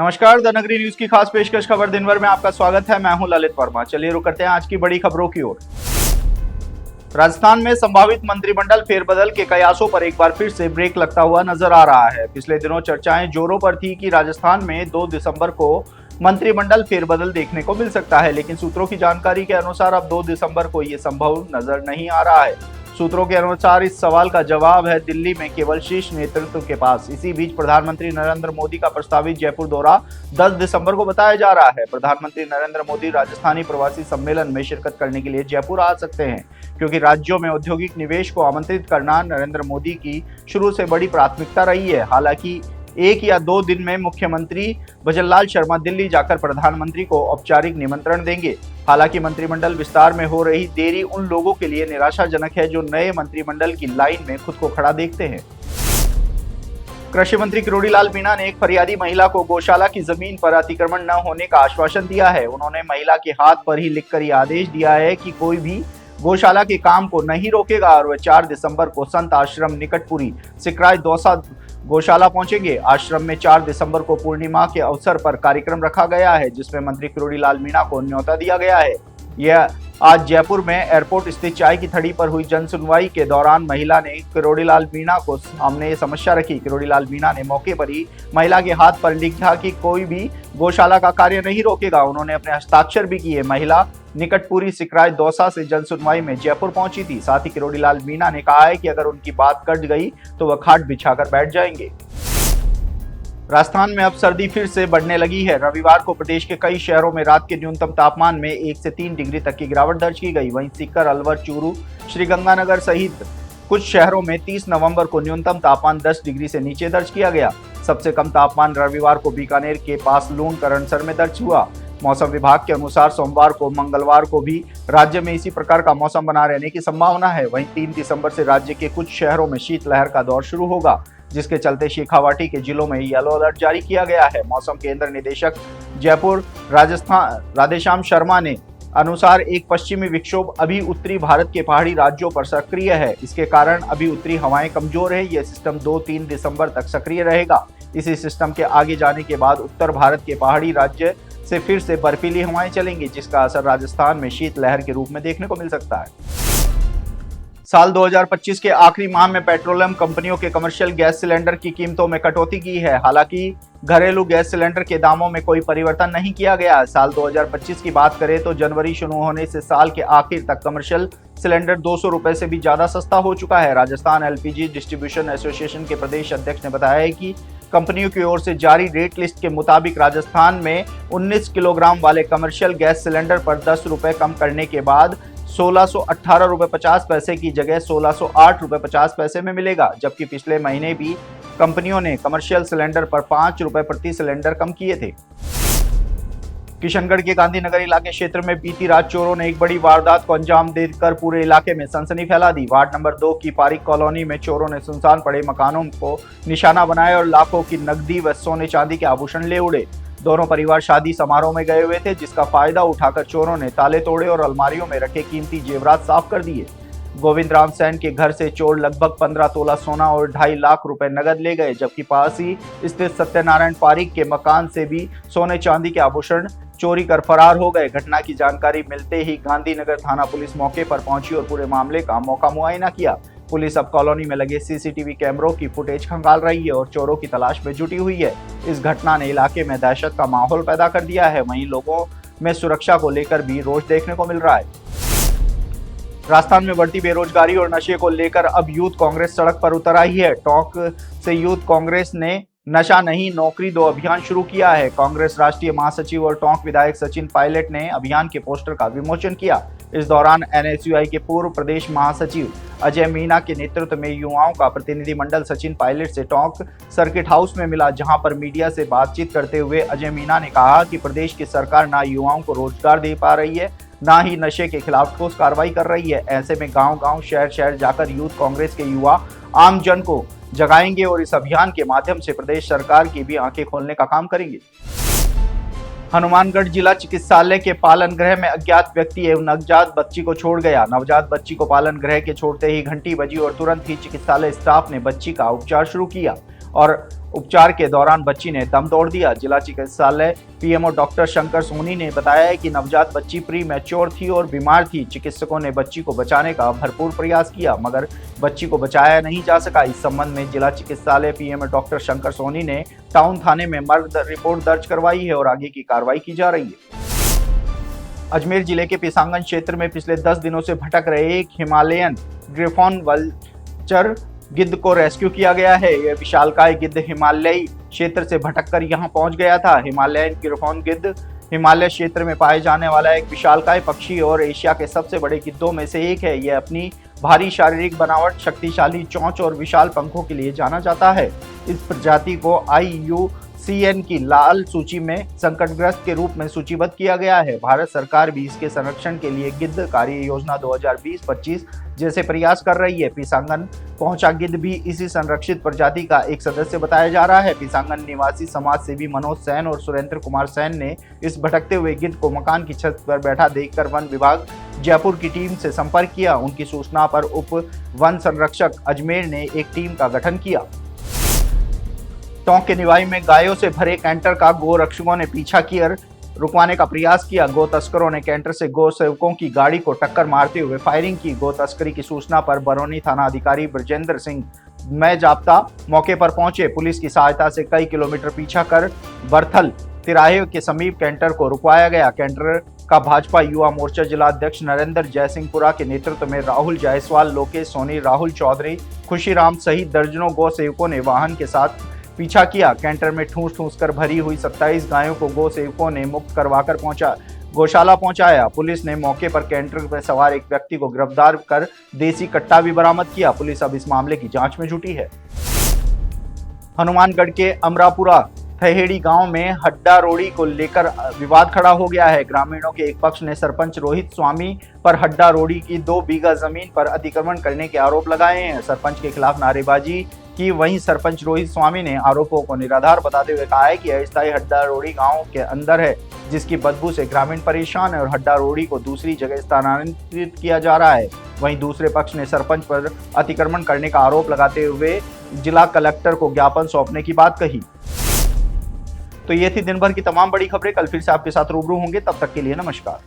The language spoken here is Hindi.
नमस्कार, द नगरी न्यूज की खास पेशकश खबर दिन भर में आपका स्वागत है। मैं हूं ललित वर्मा। चलिए रुक करते हैं आज की बड़ी खबरों की ओर। राजस्थान में संभावित मंत्रिमंडल फेरबदल के कयासों पर एक बार फिर से ब्रेक लगता हुआ नजर आ रहा है। पिछले दिनों चर्चाएं जोरों पर थी कि राजस्थान में 2 दिसंबर को मंत्रिमंडल फेरबदल देखने को मिल सकता है, लेकिन सूत्रों की जानकारी के अनुसार अब 2 दिसंबर को ये संभव नजर नहीं आ रहा है। सूत्रों के अनुसार इस सवाल का जवाब है दिल्ली में केवल शीर्ष नेतृत्व के पास। इसी बीच प्रधानमंत्री नरेंद्र मोदी का प्रस्तावित जयपुर दौरा 10 दिसंबर को बताया जा रहा है। प्रधानमंत्री नरेंद्र मोदी राजस्थानी प्रवासी सम्मेलन में शिरकत करने के लिए जयपुर आ सकते हैं, क्योंकि राज्यों में औद्योगिक निवेश को आमंत्रित करना नरेंद्र मोदी की शुरू से बड़ी प्राथमिकता रही है। हालांकि 1 या 2 दिन में मुख्यमंत्री भजनलाल शर्मा दिल्ली जाकर प्रधानमंत्री को औपचारिक निमंत्रण देंगे। हालांकि मंत्रिमंडल विस्तार में हो रही देरी उन लोगों के लिए निराशाजनक है जो नए मंत्रिमंडल की लाइन में खुद को खड़ा देखते हैं। कृषि मंत्री किरोड़ीलाल मीणा ने एक फरियादी महिला को गौशाला की जमीन पर अतिक्रमण न होने का आश्वासन दिया है। उन्होंने महिला के हाथ पर ही लिखकर यह आदेश दिया है कि कोई भी गौशाला के काम को नहीं रोकेगा और वह 4 दिसंबर को संत आश्रम निकटपुरी सिकराय दौसा गौशाला पहुंचेंगे। आश्रम में 4 दिसंबर को पूर्णिमा के अवसर पर कार्यक्रम रखा गया है, जिसमें मंत्री किरोड़ीलाल मीणा को न्योता दिया गया है। यह आज जयपुर में एयरपोर्ट स्थित चाय की थड़ी पर हुई जन सुनवाई के दौरान महिला ने किरोड़ीलाल मीणा को सामने ये समस्या रखी। किरोड़ीलाल मीणा ने मौके पर ही महिला के हाथ पर लिखा कि कोई भी गौशाला का कार्य नहीं रोकेगा। उन्होंने अपने हस्ताक्षर भी किए। महिला निकटपुरी सिकराय दौसा से जन सुनवाई में जयपुर पहुंची थी। साथ ही किरोड़ीलाल मीणा ने कहा है कि अगर उनकी बात कट गई तो वह खाट बिछाकर बैठ जाएंगे। राजस्थान में अब सर्दी फिर से बढ़ने लगी है। रविवार को प्रदेश के कई शहरों में रात के न्यूनतम तापमान में 1 से 3 डिग्री तक की गिरावट दर्ज की गई। वहीं सीकर, अलवर, चूरू, श्रीगंगानगर सहित कुछ शहरों में 30 नवंबर को न्यूनतम तापमान 10 डिग्री से नीचे दर्ज किया गया। सबसे कम तापमान रविवार को बीकानेर के पास लूण करणसर में दर्ज हुआ। मौसम विभाग के अनुसार सोमवार को, मंगलवार को भी राज्य में इसी प्रकार का मौसम बना रहने की संभावना है। वहीं 3 दिसंबर से राज्य के कुछ शहरों में शीतलहर का दौर शुरू होगा, जिसके चलते शेखावाटी के जिलों में येलो अलर्ट जारी किया गया है। मौसम केंद्र निदेशक जयपुर राजस्थान राधेश्याम शर्मा ने अनुसार एक पश्चिमी विक्षोभ अभी उत्तरी भारत के पहाड़ी राज्यों पर सक्रिय है। इसके कारण अभी उत्तरी हवाएं कमजोर है। यह सिस्टम 2-3 दिसंबर तक सक्रिय रहेगा। इसी सिस्टम के आगे जाने के बाद उत्तर भारत के पहाड़ी राज्य से फिर से बर्फीली हवाएं चलेंगी, जिसका असर राजस्थान में शीतलहर के रूप में देखने को मिल सकता है। साल 2025 के आखिरी माह में पेट्रोलियम कंपनियों के कमर्शियल गैस सिलेंडर की कीमतों में कटौती की है। हालांकि घरेलू गैस सिलेंडर के दामों में कोई परिवर्तन नहीं किया गया है। साल 2025 की बात करें तो जनवरी शुरू होने से साल के आखिर तक कमर्शियल सिलेंडर 200 रुपए से भी ज्यादा सस्ता हो चुका है। राजस्थान एलपीजी डिस्ट्रीब्यूशन एसोसिएशन के प्रदेश अध्यक्ष ने बताया है कि कंपनियों की ओर से जारी रेट लिस्ट के मुताबिक राजस्थान में 19 किलोग्राम वाले कमर्शियल गैस सिलेंडर पर 10 रुपए कम करने के बाद 1618 रुपए 50 पैसे की जगह 1608 रुपए 50 पैसे में मिलेगा। जबकि पिछले महीने भी कंपनियों ने कमर्शियल सिलेंडर पर 5 रुपए प्रति सिलेंडर कम किए थे। किशनगढ़ के गांधीनगर इलाके क्षेत्र में बीती रात चोरों ने एक बड़ी वारदात को अंजाम देकर पूरे इलाके में सनसनी फैला दी। वार्ड नंबर 2 की पारिक कॉलोनी में चोरों ने सुनसान पड़े मकानों को निशाना बनाया और लाखों की नकदी व सोने चांदी के आभूषण ले उड़े। दोनों परिवार शादी समारोह में गए हुए थे, जिसका फायदा उठाकर चोरों ने ताले तोड़े और अलमारियों में रखे कीमती जेवरात साफ कर दिए। गोविंद राम सैन के घर से चोर लगभग 15 तोला सोना और 2.5 लाख रुपए नगद ले गए, जबकि पास ही स्थित सत्यनारायण पारिक के मकान से भी सोने चांदी के आभूषण चोरी कर फरार हो गए। घटना की जानकारी मिलते ही गांधीनगर थाना पुलिस मौके पर पहुंची और पूरे मामले का मौका मुआयना किया। पुलिस अब कॉलोनी में लगे सीसीटीवी कैमरों की फुटेज खंगाल रही है और चोरों की तलाश में जुटी हुई है। इस घटना ने इलाके में दहशत का माहौल पैदा कर दिया है। वहीं लोगों में सुरक्षा को लेकर भी रोष देखने को मिल रहा है। राजस्थान में बढ़ती बेरोजगारी और नशे को लेकर अब यूथ कांग्रेस सड़क पर उतर आई है। टोंक से यूथ कांग्रेस ने नशा नहीं नौकरी दो अभियान शुरू किया है। कांग्रेस राष्ट्रीय महासचिव और टोंक विधायक सचिन पायलट ने अभियान के पोस्टर का विमोचन किया। इस दौरान एनएसयूआई के पूर्व प्रदेश महासचिव अजय मीणा के नेतृत्व में युवाओं का प्रतिनिधिमंडल सचिन पायलट से टोंक सर्किट हाउस में मिला, जहां पर मीडिया से बातचीत करते हुए अजय मीणा ने कहा कि प्रदेश की सरकार ना युवाओं को रोजगार दे पा रही है, ना ही नशे के खिलाफ ठोस कार्रवाई कर रही है। ऐसे में गांव-गांव, शहर-शहर जाकर यूथ कांग्रेस के युवा आम जन को जगाएंगे और इस अभियान के माध्यम से प्रदेश सरकार की भी आंखें खोलने का काम करेंगे। हनुमानगढ़ जिला चिकित्सालय के पालन गृह में अज्ञात व्यक्ति एवं नवजात बच्ची को छोड़ गया। नवजात बच्ची को पालन गृह के छोड़ते ही घंटी बजी और तुरंत ही चिकित्सालय स्टाफ ने बच्ची का उपचार शुरू किया और उपचार के दौरान बच्ची ने दम तोड़ दिया। जिला चिकित्सालय पीएमओ डॉक्टर शंकर सोनी ने बताया है कि नवजात बच्ची प्री मैच्योर थी और बीमार थी। चिकित्सकों ने बच्ची को बचाने का भरपूर प्रयास किया मगर बच्ची को बचाया नहीं जा सका। इस संबंध में जिला चिकित्सालय पीएमओ डॉक्टर शंकर सोनी ने टाउन थाने में मर्ग रिपोर्ट दर्ज करवाई है और आगे की कार्रवाई की जा रही है। अजमेर जिले के पिसांगन क्षेत्र में पिछले 10 दिनों से भटक रहे एक हिमालयन ग्रिफॉन वल्चर गिद्ध को रेस्क्यू किया गया है। यह विशालकाय गिद्ध हिमालयी क्षेत्र से भटककर यहां पहुंच गया था। हिमालयन ग्रिफॉन गिद्ध हिमालय क्षेत्र में पाए जाने वाला एक विशालकाय पक्षी और एशिया के सबसे बड़े गिद्धों में से एक है। यह अपनी भारी शारीरिक बनावट, शक्तिशाली चोंच और विशाल पंखों के लिए जाना जाता है। इस प्रजाति को IUCN की लाल सूची में संकटग्रस्त के रूप में सूचीबद्ध किया गया है। भारत सरकार भी इसके संरक्षण के लिए गिद्ध कार्य योजना 2020-25 जैसे प्रयास कर रही है। पिसांगन पहुंचा गिद्ध भी इसी संरक्षित प्रजाति का एक सदस्य बताया जा रहा है। पिसांगन निवासी समाज सेवी मनोज सैन और सुरेंद्र कुमार सैन ने इस भटकते हुए गिद्ध को मकान की छत पर बैठा देखकर वन विभाग जयपुर की टीम से संपर्क किया। उनकी सूचना पर उप वन संरक्षक अजमेर ने एक टीम का गठन किया। टोंक के निवाई में गायों से भरे कैंटर का गो रक्षकों ने पीछा कर रुकवाने का प्रयास किया। गो तस्करों ने कैंटर से गो सेवकों की गाड़ी को टक्कर मारते हुए फायरिंग की। गो तस्करी की सूचना पर बरौनी थाना अधिकारी ब्रजेंद्र सिंह में जाप्ता मौके पर पहुंचे। पुलिस की सहायता से कई किलोमीटर पीछा कर बरथल तिराहे के समीप कैंटर को रुकवाया गया। कैंटर का भाजपा युवा मोर्चा जिला अध्यक्ष नरेंद्र जयसिंहपुरा के नेतृत्व में राहुल जायसवाल, लोकेश सोनी, राहुल चौधरी, खुशीराम सहित दर्जनों गो सेवकों ने वाहन के साथ पीछा किया। कैंटर में ठूस कर भरी हुई 27 गायों को गो सेवकों ने मुक्त करवाकर गौशाला पहुंचाया। पुलिस ने मौके पर कैंटर में सवार एक व्यक्ति को गिरफ्तार कर देसी कट्टा भी बरामद किया। पुलिस अब इस मामले की जांच में जुटी है। हनुमानगढ़ के अमरापुरा थहेड़ी गांव में हड्डा रोड़ी को लेकर विवाद खड़ा हो गया है। ग्रामीणों के एक पक्ष ने सरपंच रोहित स्वामी पर हड्डा रोड़ी की 2 बीघा जमीन पर अतिक्रमण करने के आरोप लगाए हैं। सरपंच के खिलाफ नारेबाजी की। वहीं सरपंच रोहित स्वामी ने आरोपों को निराधार बताते हुए कहा है कि अस्थायी हड्डा रोड़ी गांव के अंदर है जिसकी बदबू से ग्रामीण परेशान है और हड्डा रोड़ी को दूसरी जगह स्थानांतरित किया जा रहा है। वहीं दूसरे पक्ष ने सरपंच पर अतिक्रमण करने का आरोप लगाते हुए जिला कलेक्टर को ज्ञापन सौंपने की बात कही। तो ये थी दिन भर की तमाम बड़ी खबरें। कल फिर से आपके साथ रूबरू होंगे, तब तक के लिए नमस्कार।